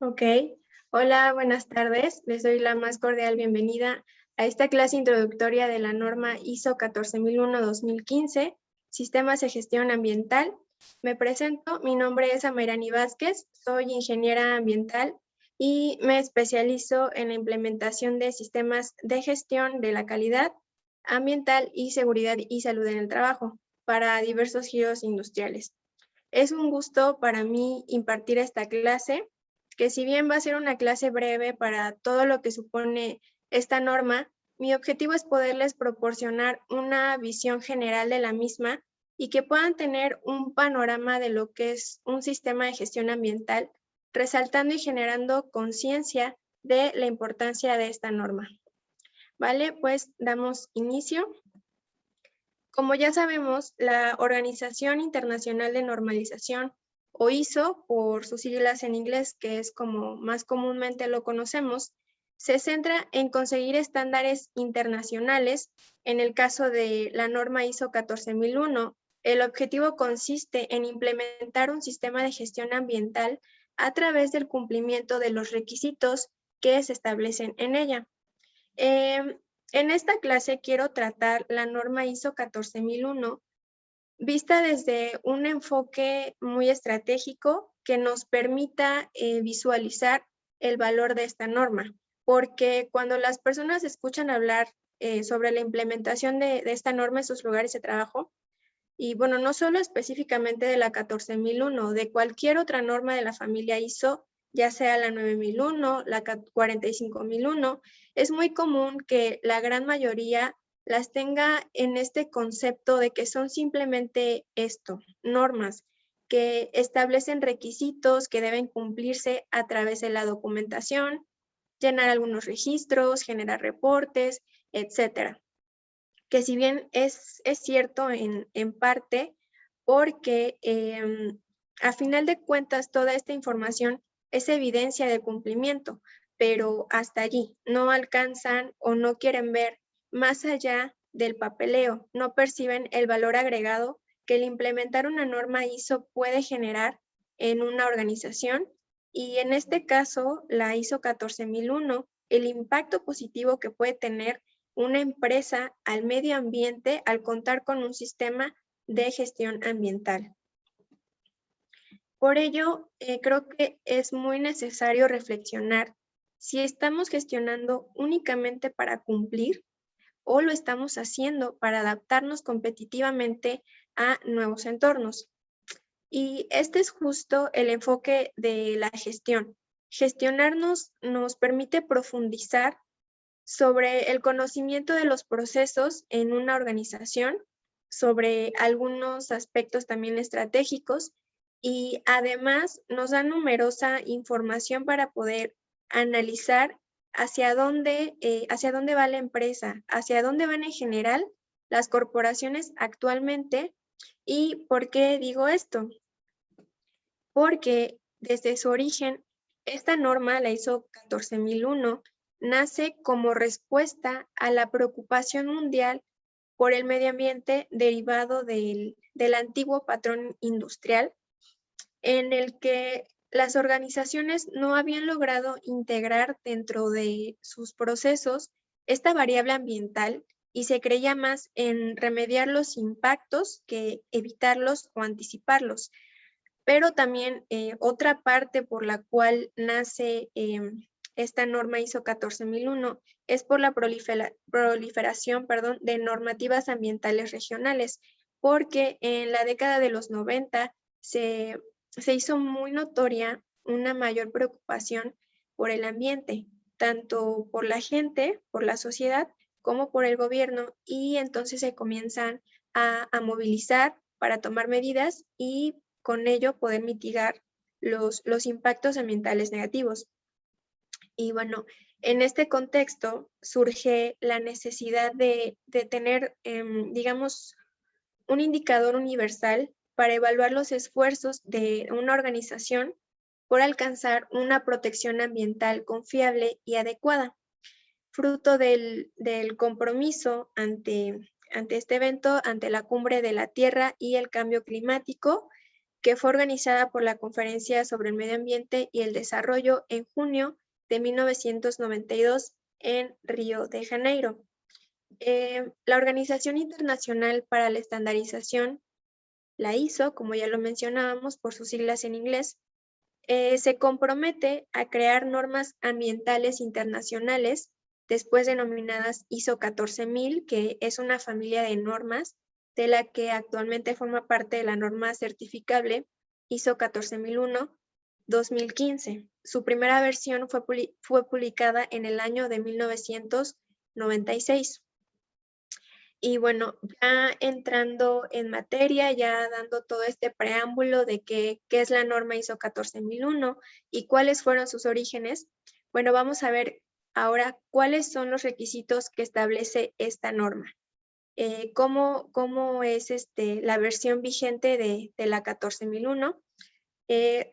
Ok, hola, buenas tardes. Les doy la más cordial bienvenida a esta clase introductoria de la norma ISO 14001-2015, Sistemas de Gestión Ambiental. Me presento, mi nombre es Amairani Vázquez, soy ingeniera ambiental y me especializo en la implementación de sistemas de gestión de la calidad ambiental y seguridad y salud en el trabajo para diversos giros industriales. Es un gusto para mí impartir esta clase, que si bien va a ser una clase breve para todo lo que supone esta norma, mi objetivo es poderles proporcionar una visión general de la misma y que puedan tener un panorama de lo que es un sistema de gestión ambiental, resaltando y generando conciencia de la importancia de esta norma. Vale, pues damos inicio. Como ya sabemos, la Organización Internacional de Normalización, o ISO, por sus siglas en inglés, que es como más comúnmente lo conocemos, se centra en conseguir estándares internacionales. En el caso de la norma ISO 14001, el objetivo consiste en implementar un sistema de gestión ambiental a través del cumplimiento de los requisitos que se establecen en ella. En esta clase quiero tratar la norma ISO 14001 vista desde un enfoque muy estratégico que nos permita visualizar el valor de esta norma, porque cuando las personas escuchan hablar sobre la implementación de esta norma en sus lugares de trabajo, y bueno, no solo específicamente de la 14001, de cualquier otra norma de la familia ISO, ya sea la 9001, la 45001, es muy común que la gran mayoría las tenga en este concepto de que son simplemente esto, normas, que establecen requisitos que deben cumplirse a través de la documentación, llenar algunos registros, generar reportes, etcétera. Que si bien es cierto en parte, porque a final de cuentas toda esta información es evidencia de cumplimiento, pero hasta allí no alcanzan o no quieren ver más allá del papeleo, no perciben el valor agregado que el implementar una norma ISO puede generar en una organización, y en este caso la ISO 14001, el impacto positivo que puede tener una empresa al medio ambiente al contar con un sistema de gestión ambiental. Por ello, creo que es muy necesario reflexionar si estamos gestionando únicamente para cumplir o lo estamos haciendo para adaptarnos competitivamente a nuevos entornos. Y este es justo el enfoque de la gestión. Gestionarnos nos permite profundizar sobre el conocimiento de los procesos en una organización, sobre algunos aspectos también estratégicos, y además nos da numerosa información para poder analizar hacia dónde va la empresa, hacia dónde van en general las corporaciones actualmente. ¿Y por qué digo esto? Porque desde su origen, esta norma, la ISO 14001, nace como respuesta a la preocupación mundial por el medio ambiente derivado del antiguo patrón industrial, en el que las organizaciones no habían logrado integrar dentro de sus procesos esta variable ambiental y se creía más en remediar los impactos que evitarlos o anticiparlos. Pero también otra parte por la cual nace esta norma ISO 14001 es por la proliferación de normativas ambientales regionales, porque en la década de los 90 se hizo muy notoria una mayor preocupación por el ambiente, tanto por la gente, por la sociedad, como por el gobierno, y entonces se comienzan a movilizar para tomar medidas y con ello poder mitigar los impactos ambientales negativos. Y bueno, en este contexto surge la necesidad de tener, digamos, un indicador universal para evaluar los esfuerzos de una organización por alcanzar una protección ambiental confiable y adecuada, fruto del compromiso ante este evento, ante la Cumbre de la Tierra y el Cambio Climático, que fue organizada por la Conferencia sobre el Medio Ambiente y el Desarrollo en junio de 1992 en Río de Janeiro. La Organización Internacional para la Estandarización, la ISO, como ya lo mencionábamos por sus siglas en inglés, se compromete a crear normas ambientales internacionales, después denominadas ISO 14000, que es una familia de normas de la que actualmente forma parte de la norma certificable ISO 14001-2015. Su primera versión fue publicada en el año de 1996. Y bueno, ya entrando en materia, ya dando todo este preámbulo de qué es la norma ISO 14001 y cuáles fueron sus orígenes, bueno, vamos a ver ahora cuáles son los requisitos que establece esta norma. ¿Cómo es la versión vigente de la 14001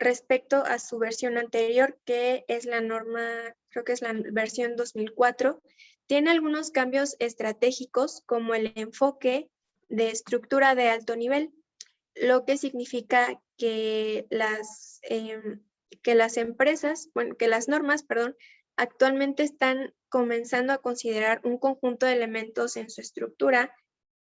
respecto a su versión anterior, que es la norma, creo que es la versión 2004? Tiene algunos cambios estratégicos, como el enfoque de estructura de alto nivel, lo que significa que las normas, actualmente están comenzando a considerar un conjunto de elementos en su estructura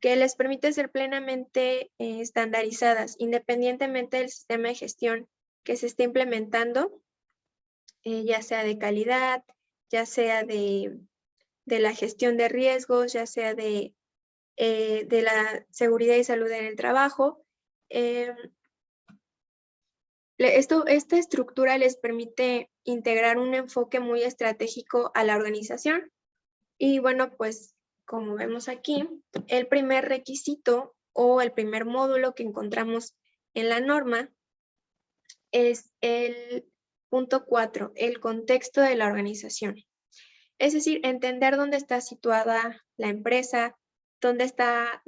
que les permite ser plenamente estandarizadas, independientemente del sistema de gestión que se esté implementando, ya sea de calidad, ya sea de la gestión de riesgos, ya sea de la seguridad y salud en el trabajo. Esta estructura les permite integrar un enfoque muy estratégico a la organización. Y bueno, pues como vemos aquí, el primer requisito o el primer módulo que encontramos en la norma es el punto 4, el contexto de la organización. Es decir, entender dónde está situada la empresa, dónde está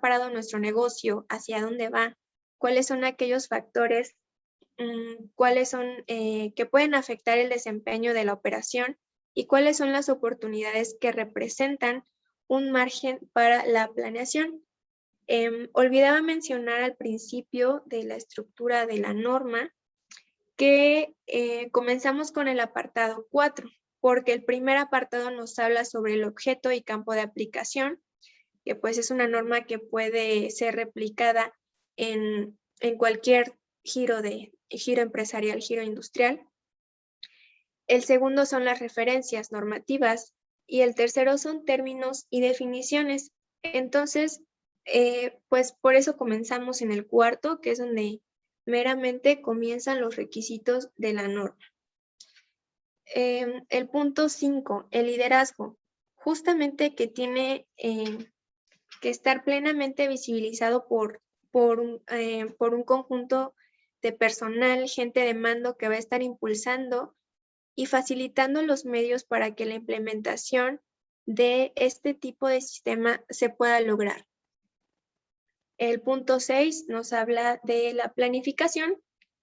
parado nuestro negocio, hacia dónde va, cuáles son aquellos factores cuáles son que pueden afectar el desempeño de la operación y cuáles son las oportunidades que representan un margen para la planeación. Olvidaba mencionar al principio de la estructura de la norma que comenzamos con el apartado 4, porque el primer apartado nos habla sobre el objeto y campo de aplicación, que pues es una norma que puede ser replicada en cualquier giro empresarial, giro industrial. El segundo son las referencias normativas y el tercero son términos y definiciones. Entonces, pues por eso comenzamos en el cuarto, que es donde meramente comienzan los requisitos de la norma. El punto 5, el liderazgo, justamente que tiene que estar plenamente visibilizado por un conjunto de personal, gente de mando que va a estar impulsando y facilitando los medios para que la implementación de este tipo de sistema se pueda lograr. El punto 6 nos habla de la planificación,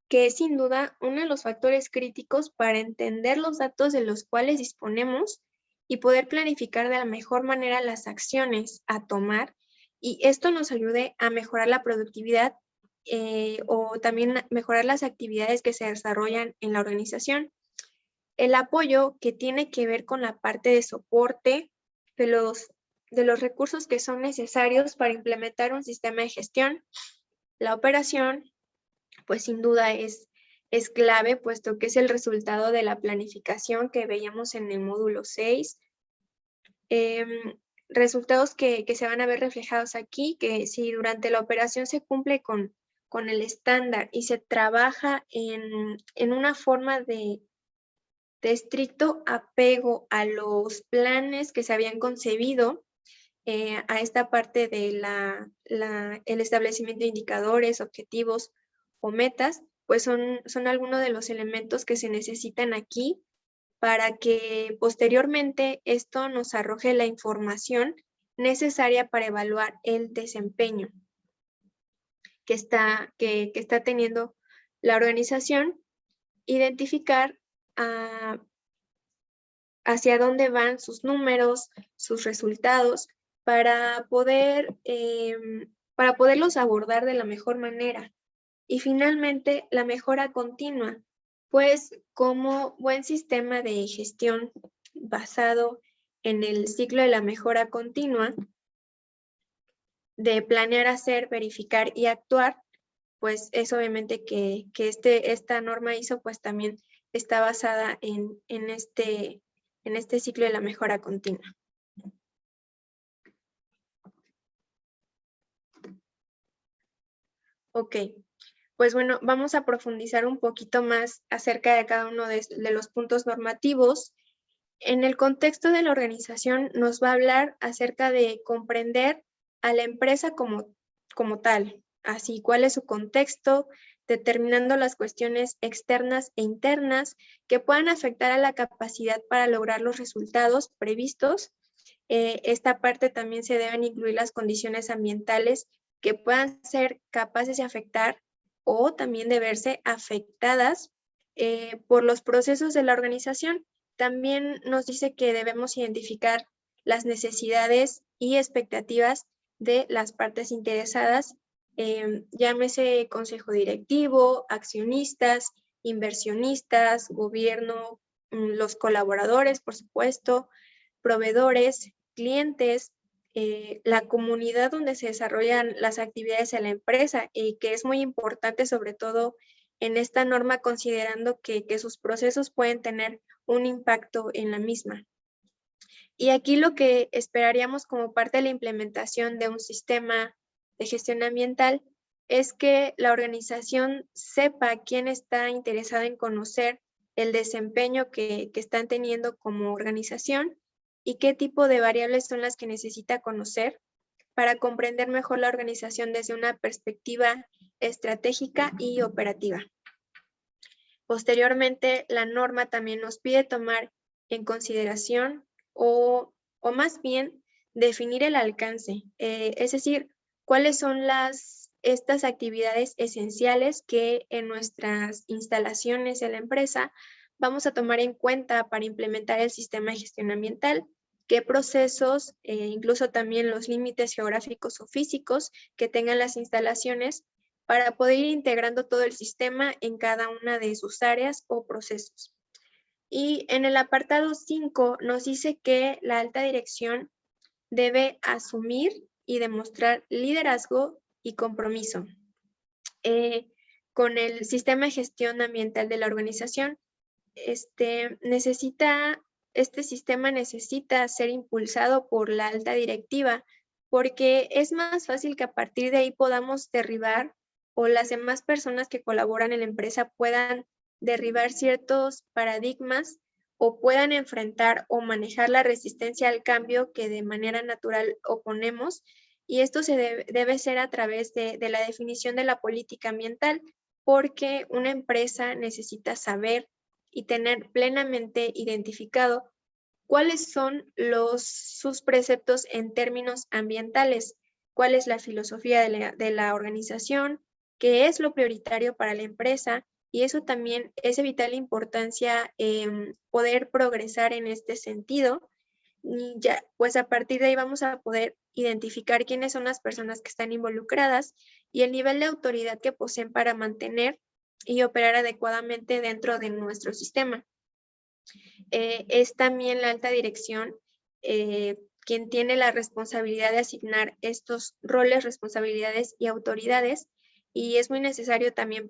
que es sin duda uno de los factores críticos para entender los datos de los cuales disponemos y poder planificar de la mejor manera las acciones a tomar, y esto nos ayude a mejorar la productividad o también mejorar las actividades que se desarrollan en la organización. El apoyo, que tiene que ver con la parte de soporte de los recursos que son necesarios para implementar un sistema de gestión. La operación, pues sin duda es clave, puesto que es el resultado de la planificación que veíamos en el módulo 6. Resultados que se van a ver reflejados aquí, que si durante la operación se cumple con el estándar y se trabaja en una forma de estricto apego a los planes que se habían concebido, a esta parte de el establecimiento de indicadores, objetivos o metas, pues son algunos de los elementos que se necesitan aquí para que posteriormente esto nos arroje la información necesaria para evaluar el desempeño que está teniendo la organización, identificar hacia dónde van sus números, sus resultados, para poderlos abordar de la mejor manera. Y finalmente, la mejora continua, pues como buen sistema de gestión basado en el ciclo de la mejora continua, de planear, hacer, verificar y actuar, pues es obviamente que esta norma ISO pues también está basada en este ciclo de la mejora continua. Ok, pues bueno, vamos a profundizar un poquito más acerca de cada uno de los puntos normativos. En el contexto de la organización nos va a hablar acerca de comprender a la empresa como tal, así cuál es su contexto, determinando las cuestiones externas e internas que puedan afectar a la capacidad para lograr los resultados previstos. Esta parte también se deben incluir las condiciones ambientales que puedan ser capaces de afectar o también de verse afectadas por los procesos de la organización. También nos dice que debemos identificar las necesidades y expectativas de las partes interesadas, llámese consejo directivo, accionistas, inversionistas, gobierno, los colaboradores, por supuesto, proveedores, clientes, la comunidad donde se desarrollan las actividades en la empresa y que es muy importante sobre todo en esta norma considerando que sus procesos pueden tener un impacto en la misma. Y aquí lo que esperaríamos como parte de la implementación de un sistema de gestión ambiental es que la organización sepa quién está interesado en conocer el desempeño que están teniendo como organización y qué tipo de variables son las que necesita conocer para comprender mejor la organización desde una perspectiva estratégica y operativa. Posteriormente, la norma también nos pide tomar en consideración o más bien definir el alcance, es decir, cuáles son estas actividades esenciales que en nuestras instalaciones de la empresa vamos a tomar en cuenta para implementar el sistema de gestión ambiental, qué procesos, incluso también los límites geográficos o físicos que tengan las instalaciones para poder ir integrando todo el sistema en cada una de sus áreas o procesos. Y en el apartado 5 nos dice que la alta dirección debe asumir y demostrar liderazgo y compromiso con el sistema de gestión ambiental de la organización. Este sistema necesita ser impulsado por la alta directiva porque es más fácil que a partir de ahí podamos derribar o las demás personas que colaboran en la empresa puedan derribar ciertos paradigmas o puedan enfrentar o manejar la resistencia al cambio que de manera natural oponemos. Y esto se debe ser a través de la definición de la política ambiental, porque una empresa necesita saber y tener plenamente identificado cuáles son sus preceptos en términos ambientales, cuál es la filosofía de la organización, qué es lo prioritario para la empresa, y eso también es de vital importancia poder progresar en este sentido. Y ya, pues a partir de ahí vamos a poder identificar quiénes son las personas que están involucradas y el nivel de autoridad que poseen para mantener y operar adecuadamente dentro de nuestro sistema. Es también la alta dirección quien tiene la responsabilidad de asignar estos roles, responsabilidades y autoridades, y es muy necesario también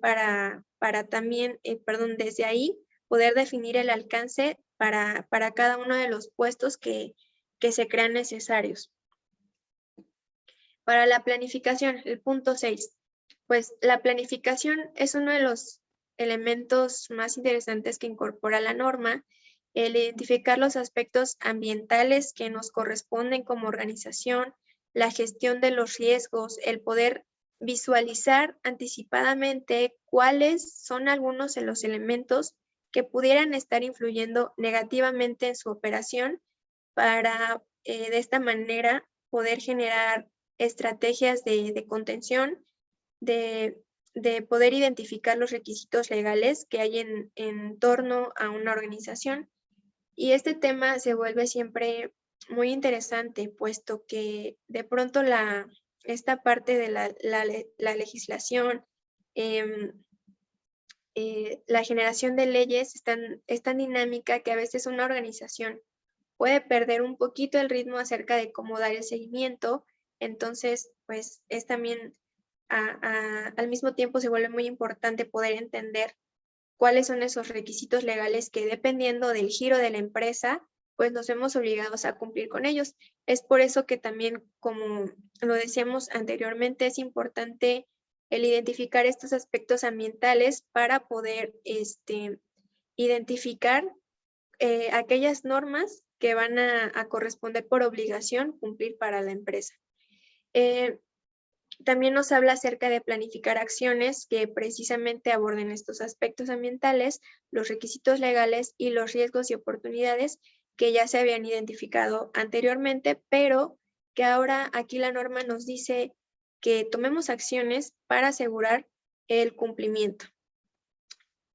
desde ahí poder definir el alcance para cada uno de los puestos que se crean necesarios. Para la planificación, el punto 6, pues la planificación es uno de los elementos más interesantes que incorpora la norma, el identificar los aspectos ambientales que nos corresponden como organización, la gestión de los riesgos, el poder visualizar anticipadamente cuáles son algunos de los elementos que pudieran estar influyendo negativamente en su operación para de esta manera poder generar estrategias de contención, de poder identificar los requisitos legales que hay en torno a una organización. Y este tema se vuelve siempre muy interesante, puesto que de pronto esta parte de la legislación la generación de leyes es tan dinámica que a veces una organización puede perder un poquito el ritmo acerca de cómo dar el seguimiento. Entonces, pues es también, al mismo tiempo se vuelve muy importante poder entender cuáles son esos requisitos legales que, dependiendo del giro de la empresa, pues nos vemos obligados a cumplir con ellos. Es por eso que también, como lo decíamos anteriormente, es importante el identificar estos aspectos ambientales para poder identificar aquellas normas que van a corresponder por obligación cumplir para la empresa. También nos habla acerca de planificar acciones que precisamente aborden estos aspectos ambientales, los requisitos legales y los riesgos y oportunidades que ya se habían identificado anteriormente, pero que ahora aquí la norma nos dice que tomemos acciones para asegurar el cumplimiento.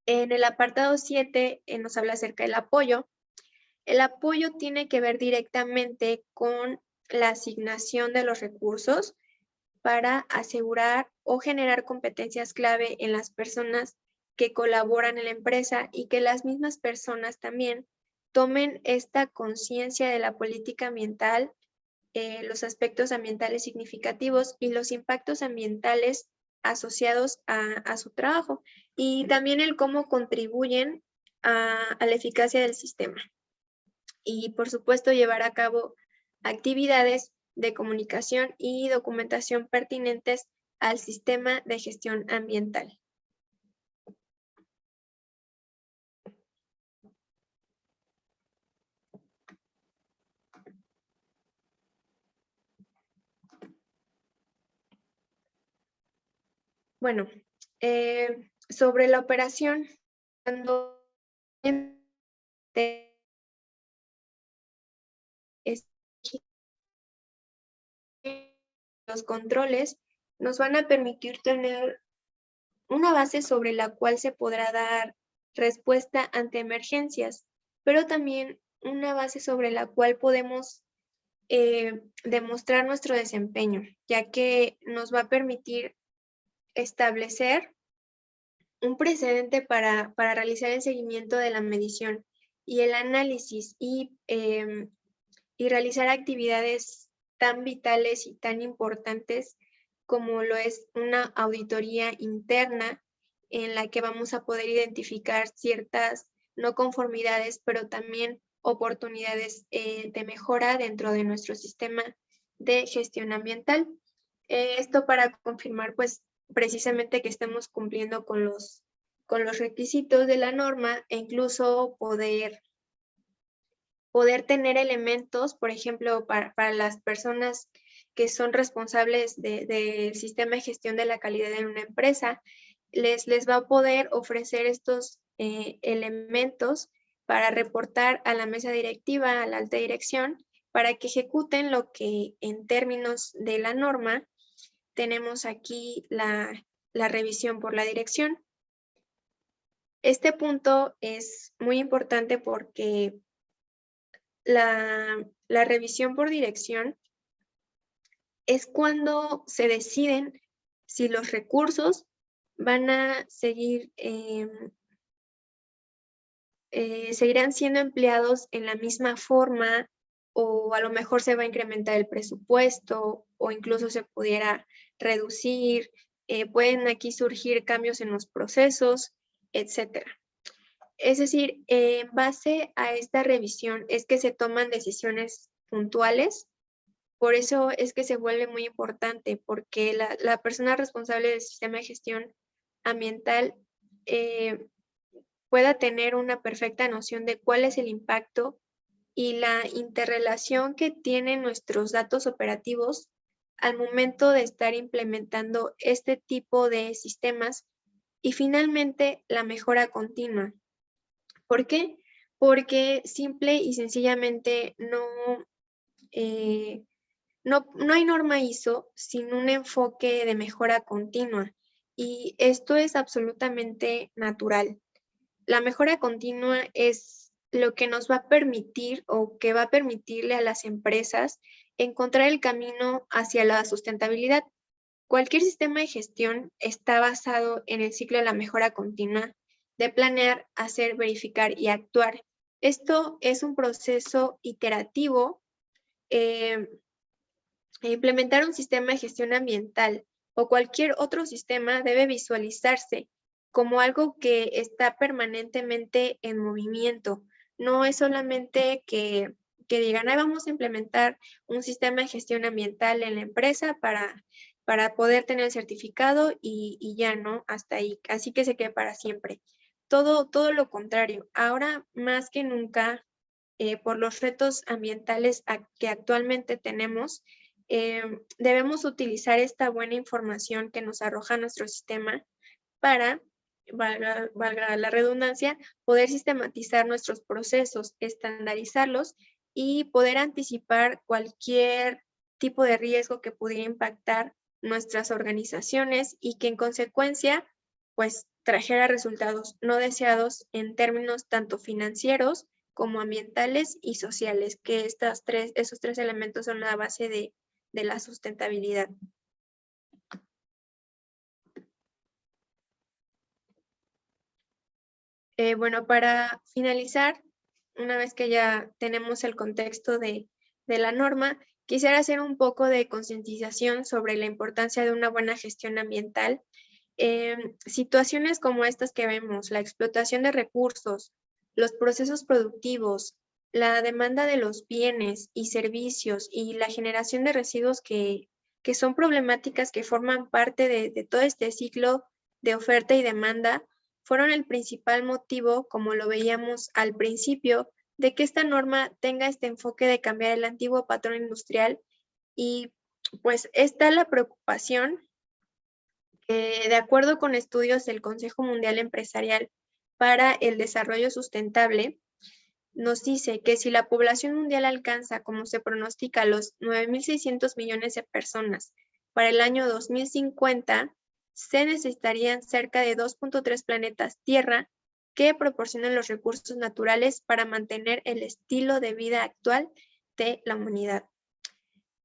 En el apartado 7 nos habla acerca del apoyo. El apoyo tiene que ver directamente con la asignación de los recursos para asegurar o generar competencias clave en las personas que colaboran en la empresa y que las mismas personas también tomen esta conciencia de la política ambiental, los aspectos ambientales significativos y los impactos ambientales asociados a su trabajo, y también el cómo contribuyen a la eficacia del sistema. Y por supuesto llevar a cabo actividades de comunicación y documentación pertinentes al sistema de gestión ambiental. Bueno, sobre la operación, cuando los controles nos van a permitir tener una base sobre la cual se podrá dar respuesta ante emergencias, pero también una base sobre la cual podemos demostrar nuestro desempeño, ya que nos va a permitir establecer un precedente para realizar el seguimiento de la medición y el análisis y realizar actividades tan vitales y tan importantes como lo es una auditoría interna en la que vamos a poder identificar ciertas no conformidades, pero también oportunidades de mejora dentro de nuestro sistema de gestión ambiental. Esto para confirmar, pues, precisamente que estemos cumpliendo con los requisitos de la norma e incluso poder tener elementos, por ejemplo, para las personas que son responsables del sistema de gestión de la calidad en una empresa, les va a poder ofrecer estos elementos para reportar a la mesa directiva, a la alta dirección, para que ejecuten lo que en términos de la norma tenemos aquí la revisión por la dirección. Este punto es muy importante porque la revisión por dirección es cuando se deciden si los recursos van a seguir, seguirán siendo empleados en la misma forma, o a lo mejor se va a incrementar el presupuesto o incluso se pudiera reducir, pueden aquí surgir cambios en los procesos, etcétera. Es decir, en base a esta revisión es que se toman decisiones puntuales. Por eso es que se vuelve muy importante, porque la persona responsable del sistema de gestión ambiental pueda tener una perfecta noción de cuál es el impacto y la interrelación que tienen nuestros datos operativos al momento de estar implementando este tipo de sistemas, y finalmente la mejora continua. ¿Por qué? Porque simple y sencillamente no hay norma ISO sin un enfoque de mejora continua, y esto es absolutamente natural. La mejora continua es lo que nos va a permitir, o que va a permitirle a las empresas, encontrar el camino hacia la sustentabilidad. Cualquier sistema de gestión está basado en el ciclo de la mejora continua, de planear, hacer, verificar y actuar. Esto es un proceso iterativo. Implementar un sistema de gestión ambiental o cualquier otro sistema debe visualizarse como algo que está permanentemente en movimiento. No es solamente que digan, vamos a implementar un sistema de gestión ambiental en la empresa para poder tener el certificado y ya, ¿no? Hasta ahí. Así que se quede para siempre. Todo lo contrario. Ahora, más que nunca, por los retos ambientales que actualmente tenemos, debemos utilizar esta buena información que nos arroja nuestro sistema para, valga la redundancia, poder sistematizar nuestros procesos, estandarizarlos y poder anticipar cualquier tipo de riesgo que pudiera impactar nuestras organizaciones y que en consecuencia, pues, trajera resultados no deseados en términos tanto financieros como ambientales y sociales, que esos tres elementos son la base de la sustentabilidad. Bueno, para finalizar, una vez que ya tenemos el contexto de la norma, quisiera hacer un poco de concientización sobre la importancia de una buena gestión ambiental. Situaciones como estas que vemos, la explotación de recursos, los procesos productivos, la demanda de los bienes y servicios y la generación de residuos que son problemáticas que forman parte de todo este ciclo de oferta y demanda, fueron el principal motivo, como lo veíamos al principio, de que esta norma tenga este enfoque de cambiar el antiguo patrón industrial y pues está la preocupación de acuerdo con estudios del Consejo Mundial Empresarial para el Desarrollo Sustentable, nos dice que si la población mundial alcanza, como se pronostica, los 9.600 millones de personas para el año 2050, se necesitarían cerca de 2.3 planetas Tierra que proporcionan los recursos naturales para mantener el estilo de vida actual de la humanidad.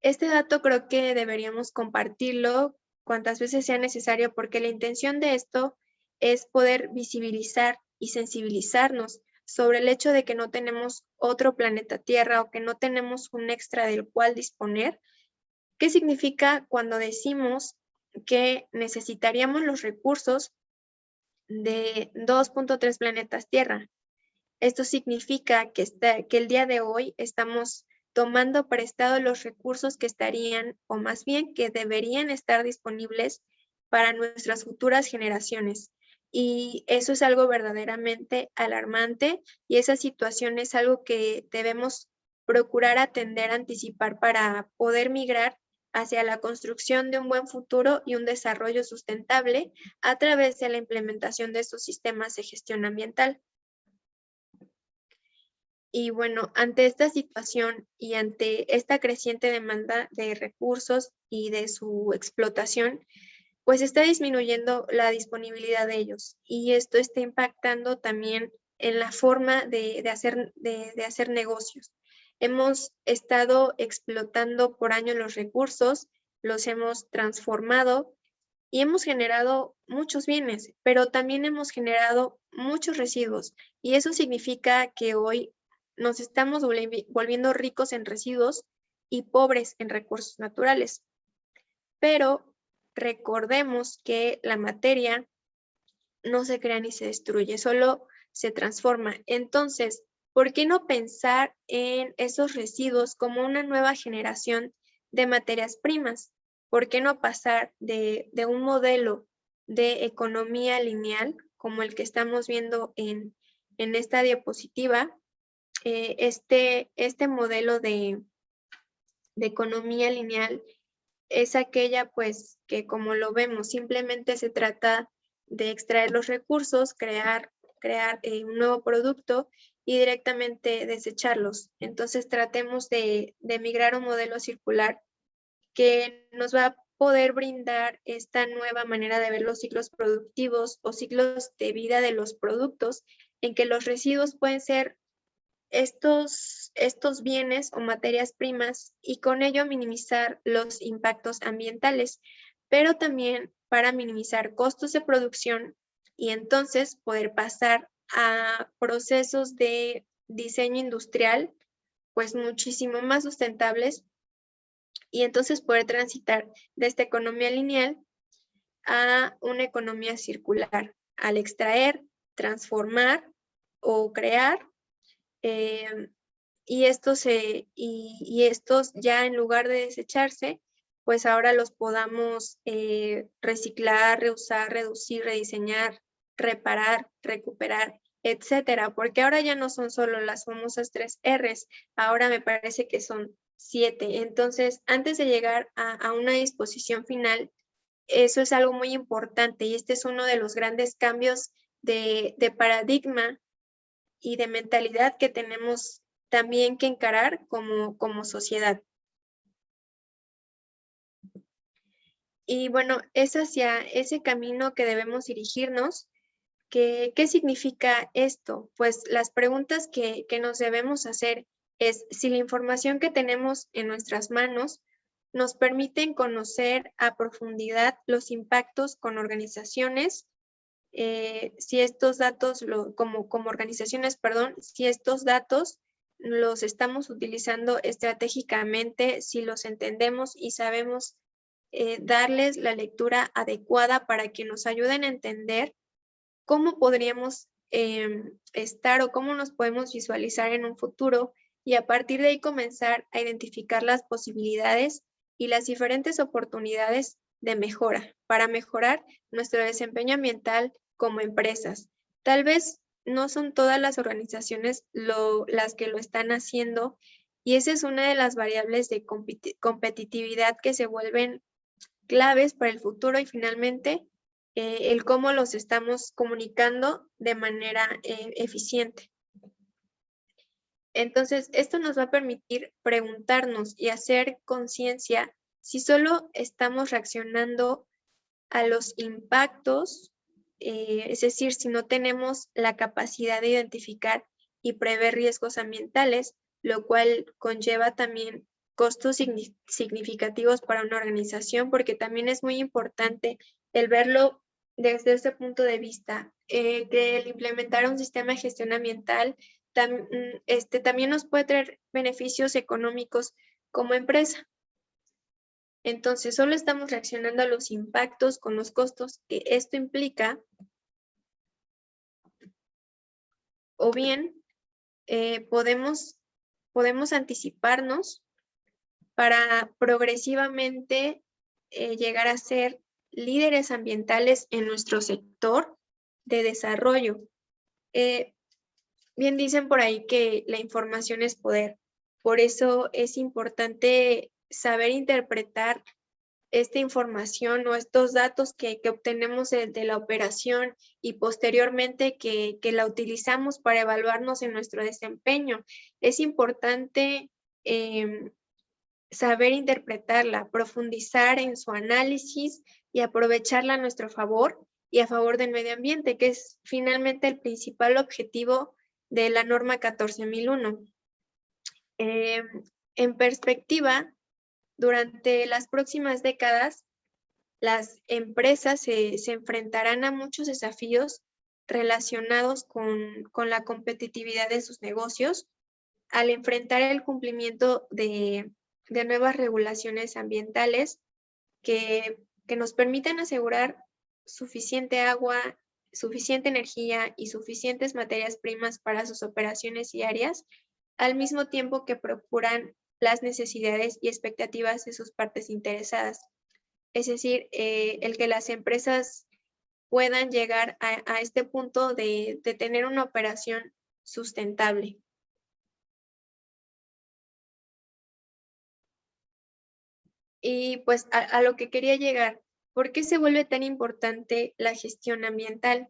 Este dato creo que deberíamos compartirlo cuantas veces sea necesario porque la intención de esto es poder visibilizar y sensibilizarnos sobre el hecho de que no tenemos otro planeta Tierra o que no tenemos un extra del cual disponer. ¿Qué significa cuando decimos que necesitaríamos los recursos de 2.3 planetas Tierra? Esto significa que el día de hoy estamos tomando prestado los recursos que estarían, o más bien que deberían estar disponibles para nuestras futuras generaciones. Y eso es algo verdaderamente alarmante y esa situación es algo que debemos procurar atender, anticipar para poder migrar hacia la construcción de un buen futuro y un desarrollo sustentable a través de la implementación de estos sistemas de gestión ambiental. Y bueno, ante esta situación y ante esta creciente demanda de recursos y de su explotación, pues está disminuyendo la disponibilidad de ellos y esto está impactando también en la forma de hacer negocios. Hemos estado explotando por años los recursos, los hemos transformado y hemos generado muchos bienes, pero también hemos generado muchos residuos y eso significa que hoy nos estamos volviendo ricos en residuos y pobres en recursos naturales. Pero recordemos que la materia no se crea ni se destruye, solo se transforma. Entonces, ¿por qué no pensar en esos residuos como una nueva generación de materias primas? ¿Por qué no pasar de un modelo de economía lineal, como el que estamos viendo en esta diapositiva? Este modelo de economía lineal es aquella pues que, como lo vemos, simplemente se trata de extraer los recursos, crear un nuevo producto y directamente desecharlos. Entonces tratemos de migrar a un modelo circular que nos va a poder brindar esta nueva manera de ver los ciclos productivos o ciclos de vida de los productos, en que los residuos pueden ser estos bienes o materias primas y con ello minimizar los impactos ambientales. pero también para minimizar costos de producción y entonces poder pasar a procesos de diseño industrial pues muchísimo más sustentables y entonces poder transitar de esta economía lineal a una economía circular, al extraer, transformar o crear, y estos ya en lugar de desecharse, pues ahora los podamos reciclar, reusar, reducir, rediseñar, reparar, recuperar, etcétera, porque ahora ya no son solo las famosas 3 Rs, ahora me parece que son 7. Entonces, antes de llegar a una disposición final, eso es algo muy importante y este es uno de los grandes cambios de paradigma y de mentalidad que tenemos también que encarar como sociedad. Y bueno, es hacia ese camino que debemos dirigirnos. ¿Qué significa esto? Pues las preguntas que nos debemos hacer es si la información que tenemos en nuestras manos nos permiten conocer a profundidad los impactos con organizaciones, si estos datos, como organizaciones, perdón, si estos datos los estamos utilizando estratégicamente, si los entendemos y sabemos darles la lectura adecuada para que nos ayuden a entender cómo podríamos estar o cómo nos podemos visualizar en un futuro y a partir de ahí comenzar a identificar las posibilidades y las diferentes oportunidades de mejora para mejorar nuestro desempeño ambiental como empresas. Tal vez no son todas las organizaciones las que lo están haciendo y esa es una de las variables de competitividad que se vuelven claves para el futuro y finalmente el cómo los estamos comunicando de manera eficiente. Entonces, esto nos va a permitir preguntarnos y hacer conciencia si solo estamos reaccionando a los impactos, es decir, si no tenemos la capacidad de identificar y prever riesgos ambientales, lo cual conlleva también costos significativos para una organización, porque también es muy importante el verlo desde ese punto de vista, que el implementar un sistema de gestión ambiental también nos puede traer beneficios económicos como empresa. Entonces, solo estamos reaccionando a los impactos con los costos que esto implica, o bien podemos anticiparnos para progresivamente llegar a ser líderes ambientales en nuestro sector de desarrollo. Bien dicen por ahí que la información es poder, por eso es importante saber interpretar esta información o estos datos que obtenemos de la operación y posteriormente que la utilizamos para evaluarnos en nuestro desempeño. Es importante saber interpretarla, profundizar en su análisis y aprovecharla a nuestro favor y a favor del medio ambiente, que es finalmente el principal objetivo de la norma 14001. En perspectiva, durante las próximas décadas, las empresas se enfrentarán a muchos desafíos relacionados con la competitividad de sus negocios al enfrentar el cumplimiento de nuevas regulaciones ambientales que nos permitan asegurar suficiente agua, suficiente energía y suficientes materias primas para sus operaciones diarias, al mismo tiempo que procuran las necesidades y expectativas de sus partes interesadas. Es decir, el que las empresas puedan llegar a este punto de tener una operación sustentable. Y pues a lo que quería llegar, ¿por qué se vuelve tan importante la gestión ambiental?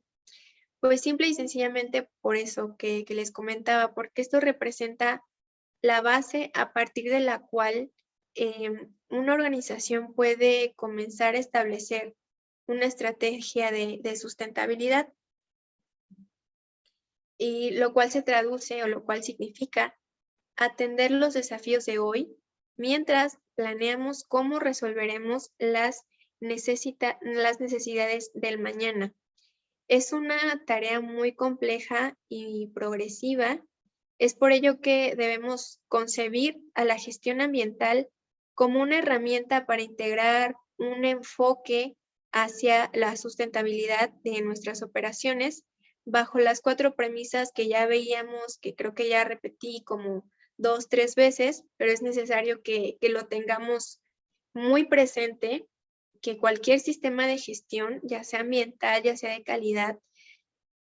Pues simple y sencillamente por eso que les comentaba, porque esto representa la base a partir de la cual una organización puede comenzar a establecer una estrategia de sustentabilidad, y lo cual se traduce o lo cual significa atender los desafíos de hoy mientras planeamos cómo resolveremos las las necesidades del mañana. Es una tarea muy compleja y progresiva. Es por ello que debemos concebir a la gestión ambiental como una herramienta para integrar un enfoque hacia la sustentabilidad de nuestras operaciones bajo las 4 premisas que ya veíamos, que creo que ya repetí como 2, 3 veces, pero es necesario que lo tengamos muy presente, que cualquier sistema de gestión, ya sea ambiental, ya sea de calidad,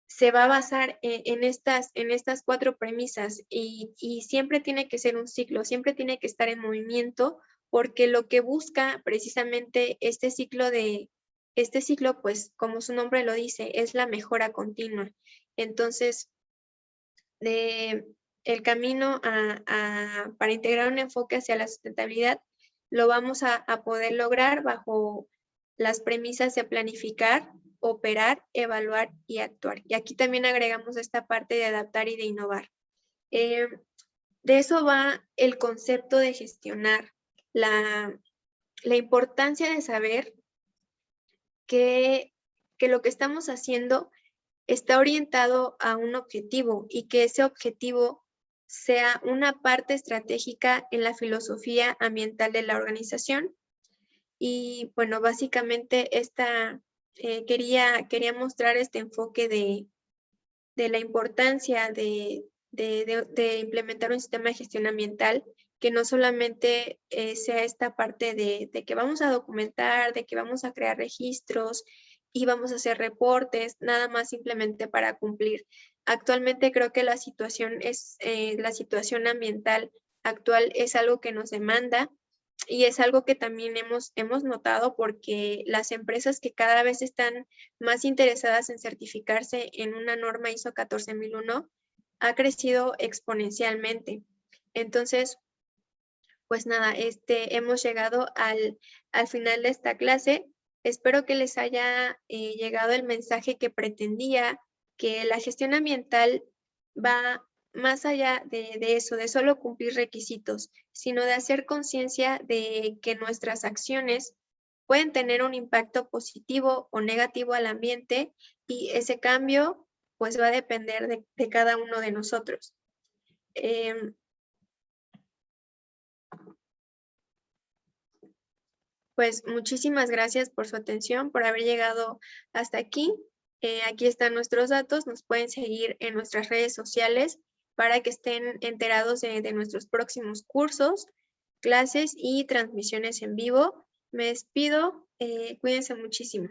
se va a basar en estas 4 premisas y siempre tiene que ser un ciclo, siempre tiene que estar en movimiento, porque lo que busca precisamente este ciclo, pues como su nombre lo dice, es la mejora continua. Entonces, el camino para integrar un enfoque hacia la sustentabilidad lo vamos a poder lograr bajo las premisas de planificar, operar, evaluar y actuar. Y aquí también agregamos esta parte de adaptar y de innovar. De eso va el concepto de gestionar, la importancia de saber que lo que estamos haciendo está orientado a un objetivo y que ese objetivo sea una parte estratégica en la filosofía ambiental de la organización. Y bueno, básicamente quería mostrar este enfoque de la importancia de implementar un sistema de gestión ambiental que no solamente sea esta parte de que vamos a documentar, de que vamos a crear registros y vamos a hacer reportes, nada más simplemente para cumplir. Actualmente creo que la situación ambiental actual es algo que nos demanda y es algo que también hemos notado porque las empresas que cada vez están más interesadas en certificarse en una norma ISO 14001 ha crecido exponencialmente. Entonces, pues nada, hemos llegado al final de esta clase. Espero que les haya llegado el mensaje que pretendía, que la gestión ambiental va más allá de eso, de solo cumplir requisitos, sino de hacer conciencia de que nuestras acciones pueden tener un impacto positivo o negativo al ambiente y ese cambio pues va a depender de cada uno de nosotros. Pues muchísimas gracias por su atención, por haber llegado hasta aquí. Aquí están nuestros datos, nos pueden seguir en nuestras redes sociales para que estén enterados de nuestros próximos cursos, clases y transmisiones en vivo. Me despido, cuídense muchísimo.